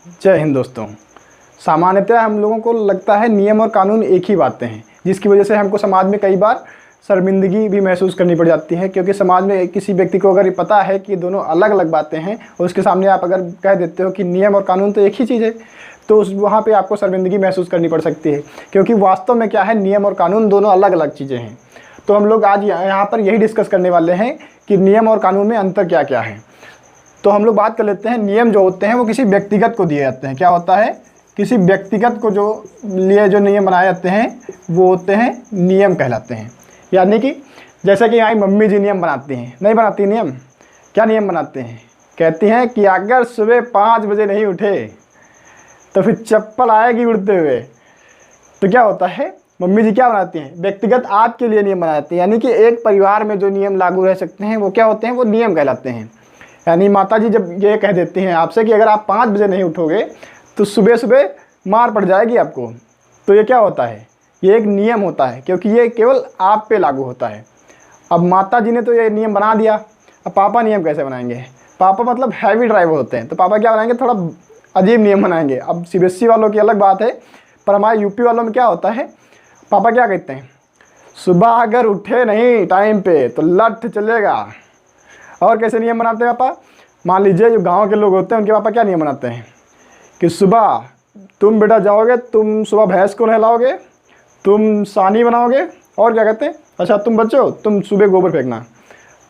जय हिंद दोस्तों। सामान्यतः हम लोगों को लगता है नियम और कानून एक ही बातें हैं, जिसकी वजह से हमको समाज में कई बार शर्मिंदगी भी महसूस करनी पड़ जाती है, क्योंकि समाज में किसी व्यक्ति को अगर ये पता है कि दोनों अलग अलग बातें हैं और उसके सामने आप अगर कह देते हो कि नियम और कानून तो एक ही चीज़ है, तो उस वहाँ पे आपको शर्मिंदगी महसूस करनी पड़ सकती है, क्योंकि वास्तव में क्या है, नियम और कानून दोनों अलग अलग चीज़ें हैं। तो हम लोग आज यहाँ पर यही डिस्कस करने वाले हैं कि नियम और कानून में अंतर क्या क्या है। तो हम लोग बात कर लेते हैं, नियम जो होते हैं वो किसी व्यक्तिगत को दिए जाते हैं। क्या होता है, किसी व्यक्तिगत को जो लिए जो नियम बनाए जाते हैं वो होते हैं नियम कहलाते हैं। यानी कि जैसे कि हमारी मम्मी जी नियम बनाती हैं, नहीं बनाती नियम, क्या नियम बनाते हैं, कहती हैं कि अगर सुबह 5 बजे नहीं उठे तो फिर चप्पल आएगी उड़ते हुए। तो क्या होता है, मम्मी जी क्या बनाती हैं, व्यक्तिगत आपके लिए नियम बनाती हैं। यानी कि एक परिवार में जो नियम लागू रह सकते हैं वो क्या होते हैं, वो नियम कहलाते हैं। यानी माता जी जब ये कह देती हैं आपसे कि अगर आप 5 बजे नहीं उठोगे तो सुबह सुबह मार पड़ जाएगी आपको, तो ये क्या होता है, ये एक नियम होता है, क्योंकि ये केवल आप पे लागू होता है। अब माता जी ने तो ये नियम बना दिया, अब पापा नियम कैसे बनाएंगे। पापा मतलब हैवी ड्राइवर होते हैं, तो पापा क्या बनाएंगे, थोड़ा अजीब नियम बनाएंगे। अब CBSE वालों की अलग बात है, पर हमारे यूपी वालों में क्या होता है, पापा क्या कहते हैं, सुबह अगर उठे नहीं टाइम पे तो लठ चलेगा। और कैसे नियम बनाते हैं पापा, मान लीजिए जो गांव के लोग होते हैं उनके पापा क्या नियम बनाते हैं कि सुबह तुम बेटा जाओगे, तुम सुबह भैंस को नहलाओगे, तुम सानी बनाओगे, और क्या कहते हैं, अच्छा तुम बच्चों तुम सुबह गोबर फेंकना।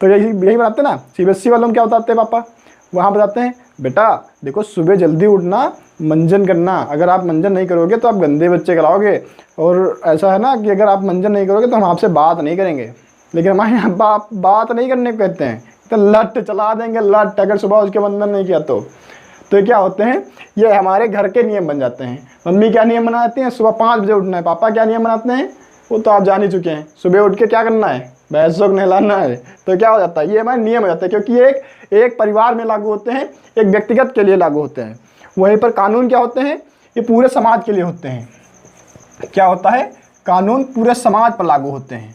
तो यही बनाते हैं ना। CBSE वालों में क्या बताते हैं पापा, वहाँ बताते हैं बेटा देखो सुबह जल्दी उठना, मंजन करना, अगर आप मंजन नहीं करोगे तो आप गंदे बच्चे कहलाओगे, और ऐसा है ना कि अगर आप मंजन नहीं करोगे तो हम आपसे बात नहीं करेंगे। लेकिन हमारे यहाँ बात नहीं करने को कहते हैं, तो लट चला देंगे, लट, अगर सुबह उसके बंधन नहीं किया तो ये क्या होते हैं, ये हमारे घर के नियम बन जाते हैं। मम्मी क्या नियम बनाती हैं, सुबह 5 बजे उठना है। पापा क्या नियम बनाते हैं, वो तो आप जान ही चुके हैं, सुबह उठ के क्या करना है, भैंसों को नहलाना है। तो क्या हो जाता है, ये हमारे नियम हो जाता है, क्योंकि ये एक परिवार में लागू होते हैं, एक व्यक्तिगत के लिए लागू होते हैं। वहीं पर कानून क्या होते हैं, ये पूरे समाज के लिए होते हैं। क्या होता है, कानून पूरे समाज पर लागू होते हैं।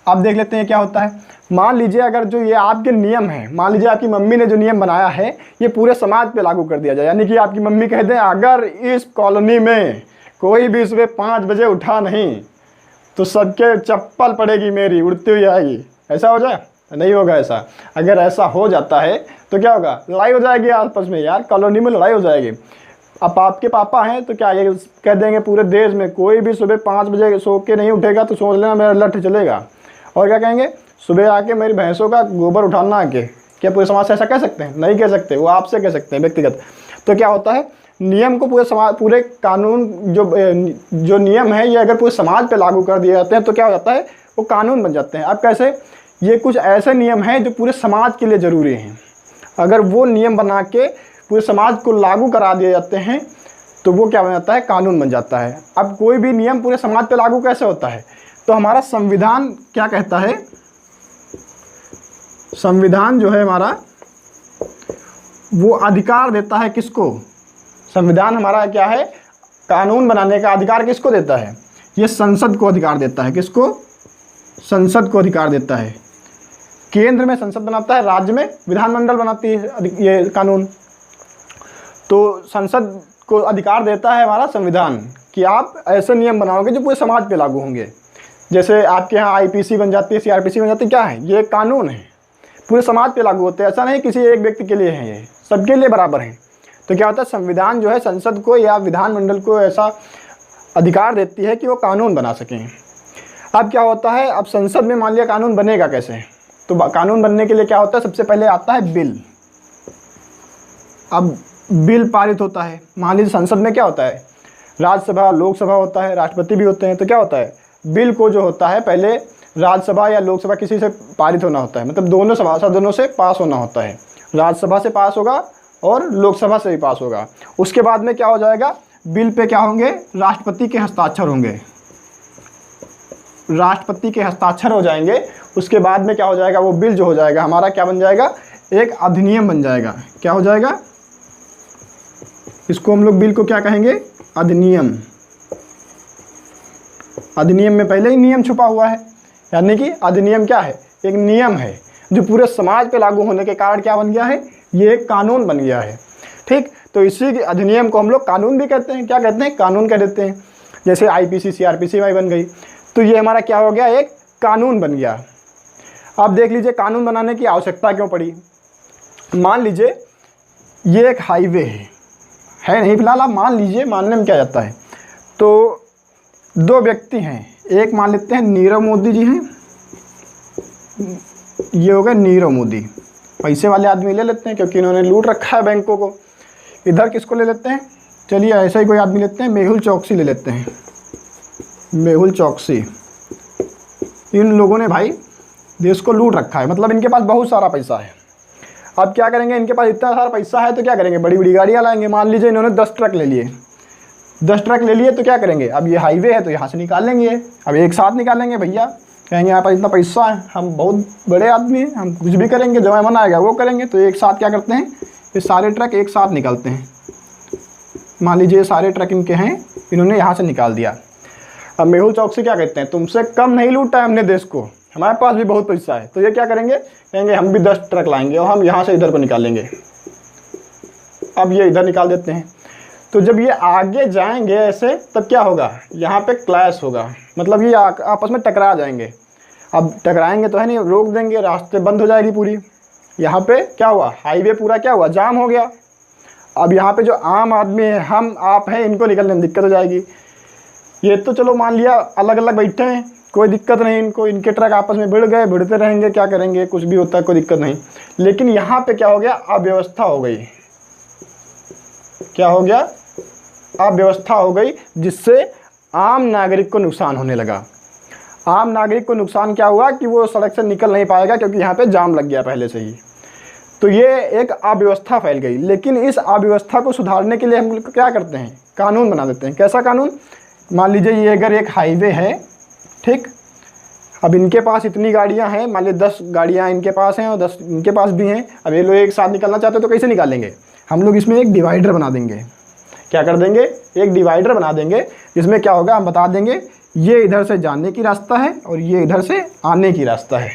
अब देख लेते हैं क्या होता है। मान लीजिए अगर जो ये आपके नियम हैं, मान लीजिए आपकी मम्मी ने जो नियम बनाया है ये पूरे समाज पे लागू कर दिया जाए। यानी कि आपकी मम्मी कह दें अगर इस कॉलोनी में कोई भी सुबह 5 बजे उठा नहीं तो सबके चप्पल पड़ेगी मेरी, उड़ती हुई आएगी। ऐसा हो जाए, नहीं होगा ऐसा। अगर ऐसा हो जाता है तो क्या होगा, लड़ाई हो जाएगी आपस में, यार कॉलोनी में लड़ाई हो जाएगी। अब आपके पापा हैं तो क्या ये कह देंगे पूरे देश में कोई भी सुबह 5 बजे सो के नहीं उठेगा तो सोच लेना मेरा लठ चलेगा। और क्या कहेंगे, सुबह आके मेरी भैंसों का गोबर उठाना आके। क्या पूरे समाज से ऐसा कह सकते हैं, नहीं कह सकते, वो आपसे कह सकते हैं व्यक्तिगत। तो क्या होता है, नियम को पूरे समाज, पूरे कानून जो नियम है ये अगर पूरे समाज पे लागू कर दिए जाते हैं तो क्या हो जाता है, वो कानून बन जाते हैं। अब कैसे, ये कुछ ऐसे नियम हैं जो पूरे समाज के लिए ज़रूरी हैं, अगर वो नियम बना के पूरे समाज को लागू करा दिए जाते हैं तो वो क्या बन जाता है, कानून बन जाता है। अब कोई भी नियम पूरे समाज पे लागू कैसे होता है, तो हमारा संविधान क्या कहता है, संविधान जो है हमारा वो अधिकार देता है किसको, संविधान हमारा क्या है, कानून बनाने का अधिकार किसको देता है, ये संसद को अधिकार देता है। किसको, संसद को अधिकार देता है। केंद्र में संसद बनाता है, राज्य में विधानमंडल बनाती है ये कानून। तो संसद को अधिकार देता है हमारा संविधान कि आप ऐसे नियम बनाओगे जो पूरे समाज पे लागू होंगे। जैसे आपके यहाँ IPC बन जाती है, CRPC बन जाती है, क्या है, ये कानून है, पूरे समाज पे लागू होते हैं। ऐसा नहीं किसी एक व्यक्ति के लिए है, ये सबके लिए बराबर है। तो क्या होता है, संविधान जो है संसद को या विधानमंडल को ऐसा अधिकार देती है कि वो कानून बना सकें। अब क्या होता है, अब संसद में मान लिया कानून बनेगा कैसे, तो कानून बनने के लिए क्या होता है, सबसे पहले आता है बिल। अब बिल पारित होता है, मान लीजिए संसद में क्या होता है, राज्यसभा लोकसभा होता है, राष्ट्रपति भी होते हैं। तो क्या होता है, बिल को जो होता है पहले राज्यसभा या लोकसभा किसी से पारित होना होता है, मतलब दोनों सदनों से पास होना होता है। राज्यसभा से पास होगा और लोकसभा से भी पास होगा। उसके बाद में क्या हो जाएगा, बिल पे क्या होंगे, राष्ट्रपति के हस्ताक्षर होंगे, राष्ट्रपति के हस्ताक्षर हो जाएंगे। उसके बाद में क्या हो जाएगा, वो बिल जो हो जाएगा हमारा क्या बन जाएगा, एक अधिनियम बन जाएगा। क्या हो जाएगा, इसको हम लोग बिल को क्या कहेंगे, अधिनियम। अधिनियम में पहले ही नियम छुपा हुआ है, यानी कि अधिनियम क्या है, एक नियम है जो पूरे समाज पे लागू होने के कारण क्या बन गया है, ये एक कानून बन गया है। ठीक, तो इसी अधिनियम को हम लोग कानून भी कहते हैं। क्या कहते हैं? कानून कह देते हैं। जैसे IPC CRPC बन गई, तो ये हमारा क्या हो गया? एक कानून बन गया। अब देख लीजिए कानून बनाने की आवश्यकता क्यों पड़ी। मान लीजिए ये एक हाईवे है नहीं फिलहाल, आप मान लीजिए, मानने में क्या जाता है। तो 2 व्यक्ति हैं, एक मान लेते हैं नीरव मोदी जी हैं, ये हो गए नीरव मोदी, पैसे वाले आदमी ले लेते हैं क्योंकि इन्होंने लूट रखा है बैंकों को। इधर किसको ले लेते हैं? चलिए ऐसा ही कोई आदमी लेते हैं, मेहुल चौकसी ले लेते हैं। मेहुल चौकसी, इन लोगों ने भाई देश को लूट रखा है, मतलब इनके पास बहुत सारा पैसा है। अब क्या करेंगे? इनके पास इतना सारा पैसा है तो क्या करेंगे? बड़ी बड़ी गाड़ियाँ लाएंगे। मान लीजिए इन्होंने 10 ट्रक ले लिए, 10 ट्रक ले लिए तो क्या करेंगे? अब ये हाईवे है तो यहाँ से निकाल लेंगे, अब एक साथ निकालेंगे भैया। कहेंगे यहाँ पर इतना पैसा है, हम बहुत बड़े आदमी हैं, हम कुछ भी करेंगे, जो मन आएगा वो करेंगे। तो एक साथ क्या करते हैं? ये सारे ट्रक एक साथ निकालते हैं। मान लीजिए सारे ट्रक इनके हैं, इन्होंने यहाँ से निकाल दिया। अब मेहुल चौकसी क्या कहते हैं? तुमसे कम नहीं लूटा है हमने देश को, हमारे पास भी बहुत पैसा है। तो ये क्या करेंगे? कहेंगे हम भी 10 ट्रक लाएंगे और हम यहाँ से इधर को निकालेंगे। अब ये इधर निकाल देते हैं। तो जब ये आगे जाएंगे ऐसे, तब क्या होगा? यहाँ पे क्लैश होगा, मतलब ये आपस में टकरा जाएंगे। अब टकराएंगे तो है नहीं, रोक देंगे, रास्ते बंद हो जाएगी पूरी। यहाँ पे क्या हुआ? हाईवे पूरा क्या हुआ? जाम हो गया। अब यहाँ पे जो आम आदमी है, हम आप हैं, इनको निकलने में दिक्कत हो जाएगी। ये तो चलो मान लिया अलग अलग बैठे हैं, कोई दिक्कत नहीं इनको, इनके ट्रक आपस में भिड़ गए, भिड़ते रहेंगे, क्या करेंगे, कुछ भी होता है, कोई दिक्कत नहीं। लेकिन यहाँ पे क्या हो गया? अव्यवस्था हो गई। क्या हो गया? अव्यवस्था हो गई, जिससे आम नागरिक को नुकसान होने लगा। आम नागरिक को नुकसान क्या हुआ कि वो सड़क से निकल नहीं पाएगा क्योंकि यहाँ पे जाम लग गया पहले से ही। तो ये एक अव्यवस्था फैल गई। लेकिन इस अव्यवस्था को सुधारने के लिए हम लोग क्या करते हैं? कानून बना देते हैं। कैसा कानून? मान लीजिए ये अगर एक हाईवे है, ठीक, अब इनके पास इतनी गाड़ियां हैं, मान लीजिए 10 गाड़ियां इनके पास हैं और 10 इनके पास भी हैं। अब ये लोग एक साथ निकलना चाहते हैं तो कैसे निकालेंगे? हम लोग इसमें एक डिवाइडर बना देंगे। क्या कर देंगे? एक डिवाइडर बना देंगे, जिसमें क्या होगा? हम बता देंगे ये इधर से जाने की रास्ता है और ये इधर से आने की रास्ता है।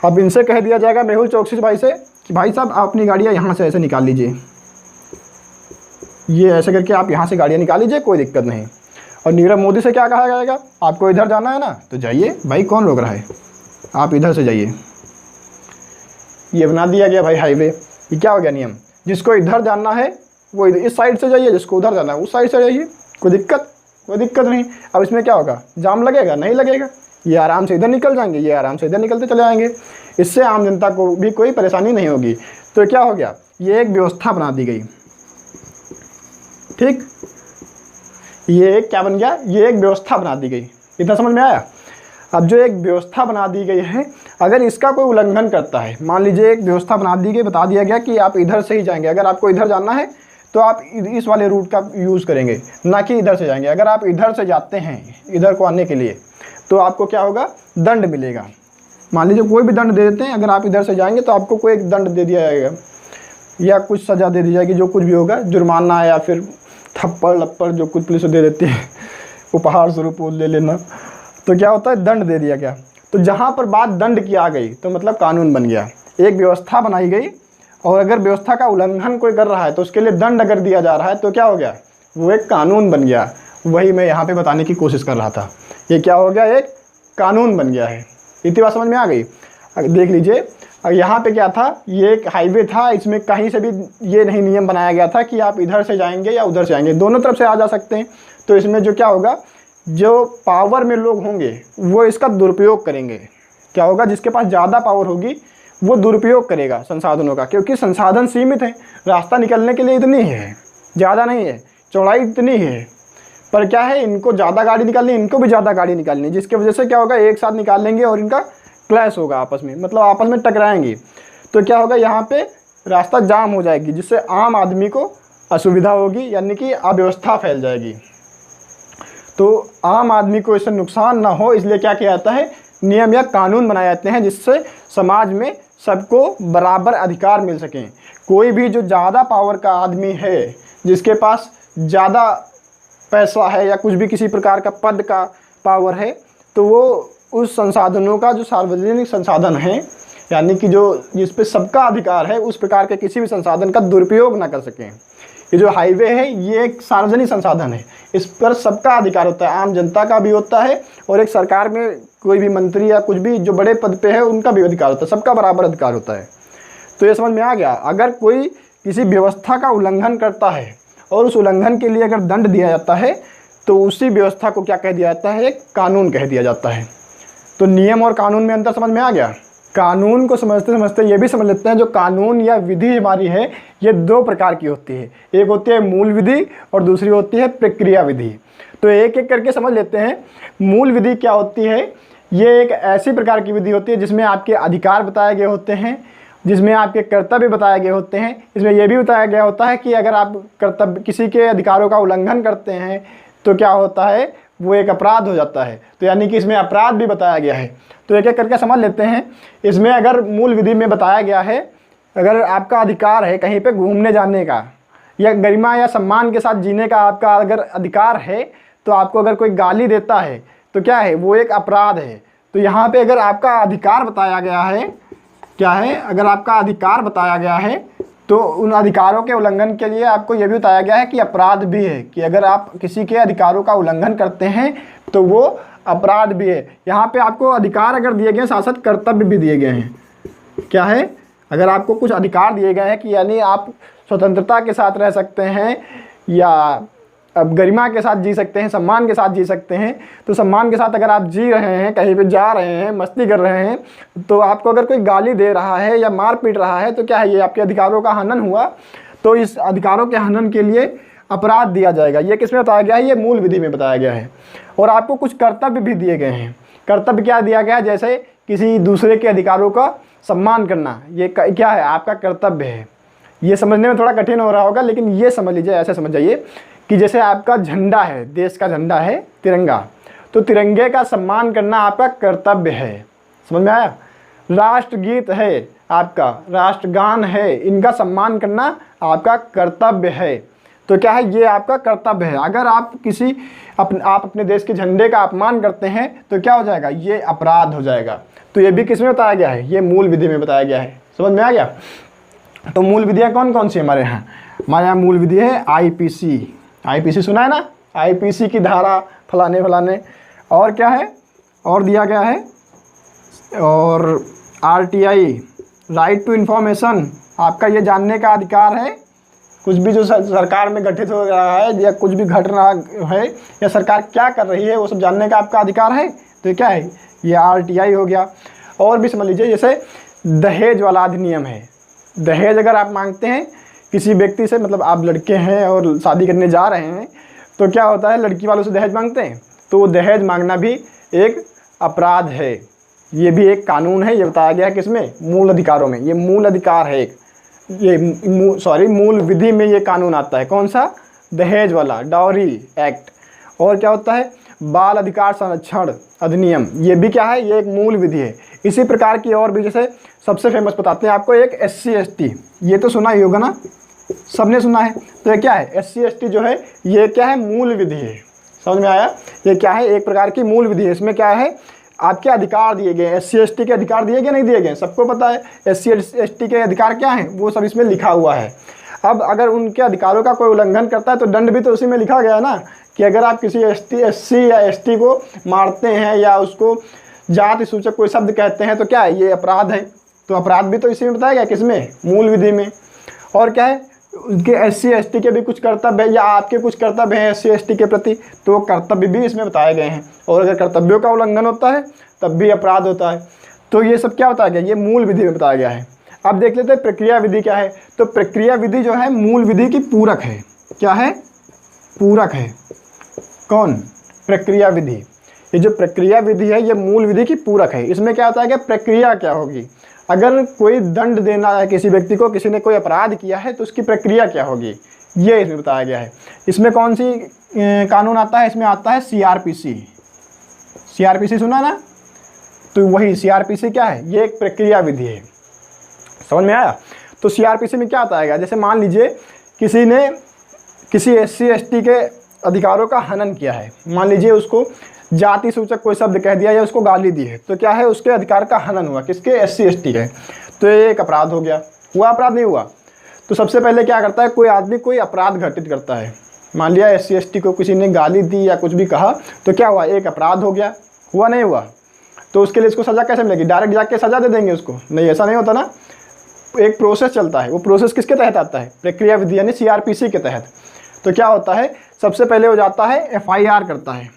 अब इनसे कह दिया जाएगा मेहुल चौकसी भाई से कि भाई साहब आप अपनी गाड़ियाँ यहाँ से ऐसे निकाल लीजिए, ये ऐसे करके आप यहाँ से गाड़ियाँ निकाल लीजिए, कोई दिक्कत नहीं। और नीरव मोदी से क्या कहा जाएगा? आपको इधर जाना है ना, तो जाइए भाई, कौन रोक रहा है, आप इधर से जाइए। ये बना दिया गया भाई हाईवे। ये क्या हो गया नियम? जिसको इधर जाना है वो इस साइड से जाइए, जिसको उधर जाना है उस साइड से जाइए, कोई दिक्कत नहीं। अब इसमें क्या होगा? जाम लगेगा? नहीं लगेगा। ये आराम से इधर निकल जाएंगे, ये आराम से इधर निकलते चले आएंगे। इससे आम जनता को भी कोई परेशानी नहीं होगी। तो क्या हो गया? ये एक व्यवस्था बना दी गई, ठीक, ये एक क्या बन गया? ये एक व्यवस्था बना दी गई। इतना समझ में आया? अब जो एक व्यवस्था बना दी गई है, अगर इसका कोई उल्लंघन करता है, मान लीजिए एक व्यवस्था बना दी गई, बता दिया गया कि आप इधर से ही जाएंगे, अगर आपको इधर जाना है तो आप इस वाले रूट का यूज़ करेंगे, ना कि इधर से जाएंगे। अगर आप इधर से जाते हैं इधर को आने के लिए, तो आपको क्या होगा? दंड मिलेगा। मान लीजिए कोई भी दंड दे देते हैं, अगर आप इधर से जाएंगे तो आपको कोई एक दंड दे दिया जाएगा या कुछ सज़ा दे दी जाएगी, जो कुछ भी होगा, जुर्माना या फिर थप्पड़ लप्पड़ जो कुछ पुलिस दे देती है, उपहार स्वरूप ले लेना। तो क्या होता है? दंड दे दिया गया। तो जहाँ पर बात दंड की आ गई तो मतलब कानून बन गया, एक व्यवस्था बनाई गई। और अगर व्यवस्था का उल्लंघन कोई कर रहा है तो उसके लिए दंड अगर दिया जा रहा है तो क्या हो गया? वो एक कानून बन गया। वही मैं यहाँ पे बताने की कोशिश कर रहा था। ये क्या हो गया? एक कानून बन गया है। इतनी बात समझ में आ गई? देख लीजिए, यहाँ पे क्या था? ये एक हाईवे था, इसमें कहीं से भी ये नहीं नियम बनाया गया था कि आप इधर से जाएंगे या उधर से आएंगे, दोनों तरफ से आ जा सकते हैं। तो इसमें जो क्या होगा, जो पावर में लोग होंगे वो इसका दुरुपयोग करेंगे। क्या होगा? जिसके पास ज़्यादा पावर होगी वो दुरुपयोग करेगा संसाधनों का, क्योंकि संसाधन सीमित है। रास्ता निकलने के लिए इतनी है, ज़्यादा नहीं है, चौड़ाई इतनी है, पर क्या है, इनको ज़्यादा गाड़ी निकालनी, इनको भी ज़्यादा गाड़ी निकालनी, जिसकी वजह से क्या होगा? एक साथ निकाल लेंगे और इनका क्लैश होगा आपस में, मतलब आपस में टकराएंगे। तो क्या होगा? यहाँ पे रास्ता जाम हो जाएगी, जिससे आम आदमी को असुविधा होगी, यानी कि अव्यवस्था फैल जाएगी। तो आम आदमी को इससे नुकसान ना हो, इसलिए क्या किया जाता है? नियम या कानून बनाए जाते हैं, जिससे समाज में सबको बराबर अधिकार मिल सकें। कोई भी जो ज़्यादा पावर का आदमी है, जिसके पास ज़्यादा पैसा है या कुछ भी किसी प्रकार का पद का पावर है, तो वो उस संसाधनों का, जो सार्वजनिक संसाधन है, यानी कि जो जिस पे सबका अधिकार है, उस प्रकार के किसी भी संसाधन का दुरुपयोग ना कर सकें। ये जो हाईवे है ये एक सार्वजनिक संसाधन है, इस पर सबका अधिकार होता है, आम जनता का भी होता है और एक सरकार में कोई भी मंत्री या कुछ भी जो बड़े पद पे है उनका भी अधिकार होता है, सबका बराबर अधिकार होता है। तो ये समझ में आ गया। अगर कोई किसी व्यवस्था का उल्लंघन करता है और उस उल्लंघन के लिए अगर दंड दिया जाता है तो उसी व्यवस्था को क्या कह दिया जाता है, एक कानून कह दिया जाता है। तो नियम और कानून में अंतर समझ में आ गया। कानून को समझते समझते ये भी समझ लेते हैं जो कानून या विधि हमारी है ये दो प्रकार की होती है, एक होती है मूल विधि और दूसरी होती है प्रक्रिया विधि। तो एक एक करके समझ लेते हैं। मूल विधि क्या होती है, ये एक ऐसी प्रकार की विधि होती है जिसमें आपके अधिकार बताए गए होते हैं, जिसमें आपके कर्तव्य बताए गए होते हैं। इसमें यह भी बताया गया होता है कि अगर आप कर्तव्य किसी के अधिकारों का उल्लंघन करते हैं तो क्या होता है, वो एक अपराध हो जाता है। तो यानी कि इसमें अपराध भी बताया गया है। तो एक एक करके समझ लेते हैं। इसमें अगर मूल विधि में बताया गया है, अगर आपका अधिकार है कहीं पे घूमने जाने का या गरिमा या सम्मान के साथ जीने का आपका अगर अधिकार है, तो आपको अगर कोई गाली देता है तो क्या है, वो एक अपराध है। तो यहाँ पे अगर आपका अधिकार बताया गया है, क्या है, अगर आपका अधिकार बताया गया है तो उन अधिकारों के उल्लंघन के लिए आपको यह भी बताया गया है कि अपराध भी है, कि अगर आप किसी के अधिकारों का उल्लंघन करते हैं तो वो अपराध भी है। यहाँ पे आपको अधिकार अगर दिए गए हैं, साथ साथ कर्तव्य भी दिए गए हैं। क्या है, अगर आपको कुछ अधिकार दिए गए हैं कि यानी आप स्वतंत्रता के साथ रह सकते हैं या अब गरिमा के साथ जी सकते हैं, सम्मान के साथ जी सकते हैं। तो सम्मान के साथ अगर आप जी रहे हैं, कहीं पे जा रहे हैं, मस्ती कर रहे हैं, तो आपको अगर कोई गाली दे रहा है या मार पीट रहा है तो क्या है, ये आपके अधिकारों का हनन हुआ। तो इस अधिकारों के हनन के लिए अपराध दिया जाएगा। ये किस में बताया गया है, ये मूल विधि में बताया गया है। और आपको कुछ कर्तव्य भी दिए गए हैं। कर्तव्य क्या दिया गया है, जैसे किसी दूसरे के अधिकारों का सम्मान करना, ये क्या है, आपका कर्तव्य है। ये समझने में थोड़ा कठिन हो रहा होगा, लेकिन ये समझ लीजिए, ऐसे समझ जाइए कि जैसे आपका झंडा है, देश का झंडा है तिरंगा, तो तिरंगे का सम्मान करना आपका कर्तव्य है। समझ में आया। राष्ट्रगीत है आपका, राष्ट्रगान है, इनका सम्मान करना आपका कर्तव्य है। तो क्या है, ये आपका कर्तव्य है। अगर आप आप अपने देश के झंडे का अपमान करते हैं तो क्या हो जाएगा, ये अपराध हो जाएगा। तो ये भी किस में बताया गया है, ये मूल विधि में बताया गया है। समझ में आ गया। तो मूल विधियाँ कौन कौन सी हमारे यहाँ मूल विधि है आईपीसी। आईपीसी सुना है ना, आईपीसी की धारा फलाने फलाने। और क्या है, और दिया गया है, और आरटीआई राइट टू इन्फॉर्मेशन, आपका ये जानने का अधिकार है। कुछ भी जो सरकार में गठित हो रहा है या कुछ भी घट रहा है या सरकार क्या कर रही है वो सब जानने का आपका अधिकार है। तो क्या है, ये आरटीआई हो गया। और भी समझ लीजिए, जैसे दहेज वाला अधिनियम है। दहेज अगर आप मांगते हैं किसी व्यक्ति से, मतलब आप लड़के हैं और शादी करने जा रहे हैं, तो क्या होता है, लड़की वालों से दहेज मांगते हैं, तो वो दहेज मांगना भी एक अपराध है। ये भी एक कानून है। ये बताया गया है किसमें, मूल अधिकारों में। ये मूल अधिकार है एक, ये मूल विधि में ये कानून आता है। कौन सा, दहेज वाला, डाउरी एक्ट। और क्या होता है, बाल अधिकार संरक्षण अधिनियम, ये भी क्या है, ये एक मूल विधि है। इसी प्रकार की और भी, जैसे सबसे फेमस बताते हैं आपको, एक SC ST, ये तो सुना ही होगा ना, सबने सुना है। तो ये क्या है, SC ST जो है ये क्या है, मूल विधि है। समझ में आया। ये क्या है, एक प्रकार की मूल विधि है। इसमें क्या है, आपके अधिकार दिए गए हैं। SC ST के अधिकार दिए गए नहीं दिए गए, सबको पता है SC ST के अधिकार क्या हैं, वो सब इसमें लिखा हुआ है। अब अगर उनके अधिकारों का कोई उल्लंघन करता है तो दंड भी तो उसी में लिखा गया है ना, कि अगर आप किसी SC या ST को मारते हैं या उसको जाति सूचक कोई शब्द कहते हैं तो क्या है, ये अपराध है। तो अपराध भी तो इसी में बताया गया, किसमें, मूल विधि में। और क्या है, उनके SC ST के भी कुछ कर्तव्य है या आपके कुछ कर्तव्य हैं SC ST के प्रति, तो कर्तव्य भी इसमें बताए गए हैं। और अगर कर्तव्यों का उल्लंघन होता है तब भी अपराध होता है। तो ये सब क्या बताया गया, ये मूल विधि में बताया गया है। अब देख लेते हैं प्रक्रिया विधि क्या है। तो प्रक्रिया विधि जो है मूल विधि की पूरक है। क्या है, पूरक है। कौन, प्रक्रिया विधि। ये जो प्रक्रिया विधि है ये मूल विधि की पूरक है। इसमें क्या होता है कि प्रक्रिया क्या होगी, अगर कोई दंड देना है किसी व्यक्ति को, किसी ने कोई अपराध किया है तो उसकी प्रक्रिया क्या होगी, ये इसमें बताया गया है। इसमें कौन सी कानून आता है, इसमें आता है CRPC। CRPC सुना ना, तो वही CRPC क्या है, ये एक प्रक्रिया विधि है। समझ में आया। तो CRPC में क्या आता है, जैसे मान लीजिए किसी ने किसी SC ST के अधिकारों का हनन किया है, मान लीजिए उसको जाति सूचक कोई शब्द कह दिया या उसको गाली दी है, तो क्या है, उसके अधिकार का हनन हुआ, किसके, SC ST के। तो ये एक अपराध हो गया। हुआ अपराध, नहीं हुआ। तो सबसे पहले क्या करता है, कोई आदमी कोई अपराध घटित करता है, मान लिया SC/ST को किसी ने गाली दी या कुछ भी कहा, तो क्या हुआ, एक अपराध हो गया, हुआ नहीं हुआ, तो उसके लिए इसको सज़ा कैसे मिलेगी, डायरेक्ट जाके सज़ा दे देंगे उसको, नहीं ऐसा नहीं होता ना, एक प्रोसेस चलता है। वो प्रोसेस किसके तहत आता है, प्रक्रिया विधि यानी CRPC के तहत। तो क्या होता है, सबसे पहले हो जाता है FIR करता है,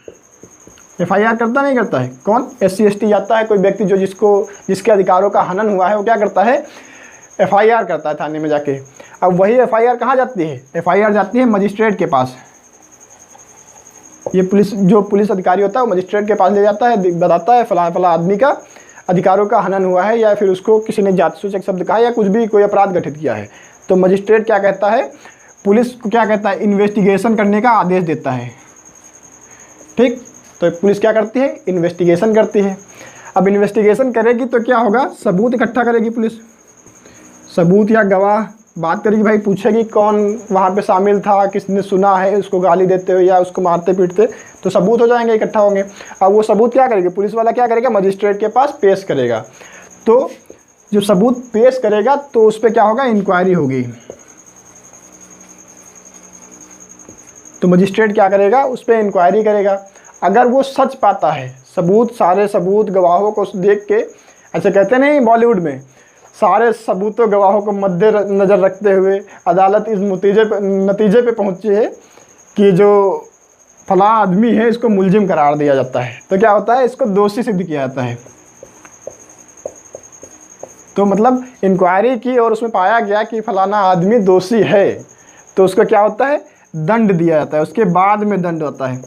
FIR करता नहीं करता है कौन, SC/ST जाता है, कोई व्यक्ति जो जिसके अधिकारों का हनन हुआ है वो क्या करता है, FIR करता है थाने में जाके। अब वही FIR कहाँ जाती है, FIR जाती है मजिस्ट्रेट के पास। ये पुलिस अधिकारी होता है वो मजिस्ट्रेट के पास ले जाता है, बताता है फला फला आदमी का अधिकारों का हनन हुआ है, या फिर उसको किसी ने जातिसूचक शब्द कहा या कुछ भी कोई अपराध घटित किया है। तो मजिस्ट्रेट क्या कहता है, पुलिस को क्या कहता है, इन्वेस्टिगेशन करने का आदेश देता है। ठीक, तो पुलिस क्या करती है, इन्वेस्टिगेशन करती है। अब इन्वेस्टिगेशन करेगी तो क्या होगा, सबूत इकट्ठा करेगी पुलिस, सबूत या गवाह बात करेगी, भाई पूछेगी कौन वहाँ पे शामिल था, किसने सुना है उसको गाली देते हुए या उसको मारते पीटते, तो सबूत हो जाएंगे, इकट्ठा होंगे। अब वो सबूत क्या करेगी, पुलिस वाला क्या करेगा, मजिस्ट्रेट के पास पेश करेगा। तो जो सबूत पेश करेगा तो उस पर क्या होगा, इंक्वायरी होगी। तो मजिस्ट्रेट क्या करेगा, उस पर इंक्वायरी करेगा। अगर वो सच पाता है, सबूत सारे सबूत गवाहों को देख के, ऐसे कहते नहीं बॉलीवुड में, सारे सबूतों गवाहों को मद्देनज़र रखते हुए अदालत इस नतीजे पे पहुंची है कि जो फला आदमी है इसको मुलजिम करार दिया जाता है। तो क्या होता है, इसको दोषी सिद्ध किया जाता है। तो मतलब इंक्वायरी की और उसमें पाया गया कि फलाना आदमी दोषी है, तो उसको क्या होता है, दंड दिया जाता है, उसके बाद में दंड होता है।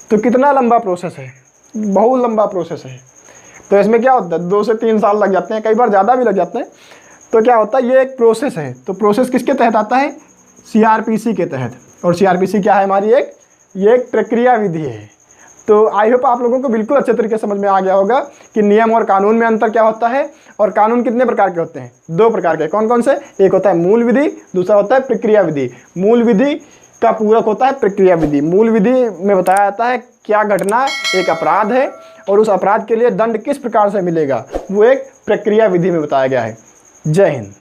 तो कितना लंबा प्रोसेस है, बहुत लंबा प्रोसेस है। तो इसमें क्या होता है, 2 से 3 साल लग जाते हैं, कई बार ज़्यादा भी लग जाते हैं। तो क्या होता है, ये एक प्रोसेस है। तो प्रोसेस किसके तहत आता है, CRPC के तहत। और CRPC क्या है हमारी, ये एक प्रक्रिया विधि है। तो आई होप आप लोगों को बिल्कुल अच्छे तरीके से समझ में आ गया होगा कि नियम और कानून में अंतर क्या होता है, और कानून कितने प्रकार के होते हैं, 2 प्रकार के। कौन कौन से, एक होता है मूल विधि, दूसरा होता है प्रक्रिया विधि। मूल विधि का पूरक होता है प्रक्रिया विधि। मूल विधि में बताया जाता है क्या घटना एक अपराध है और उस अपराध के लिए दंड किस प्रकार से मिलेगा, वो एक प्रक्रिया विधि में बताया गया है। जय हिंद।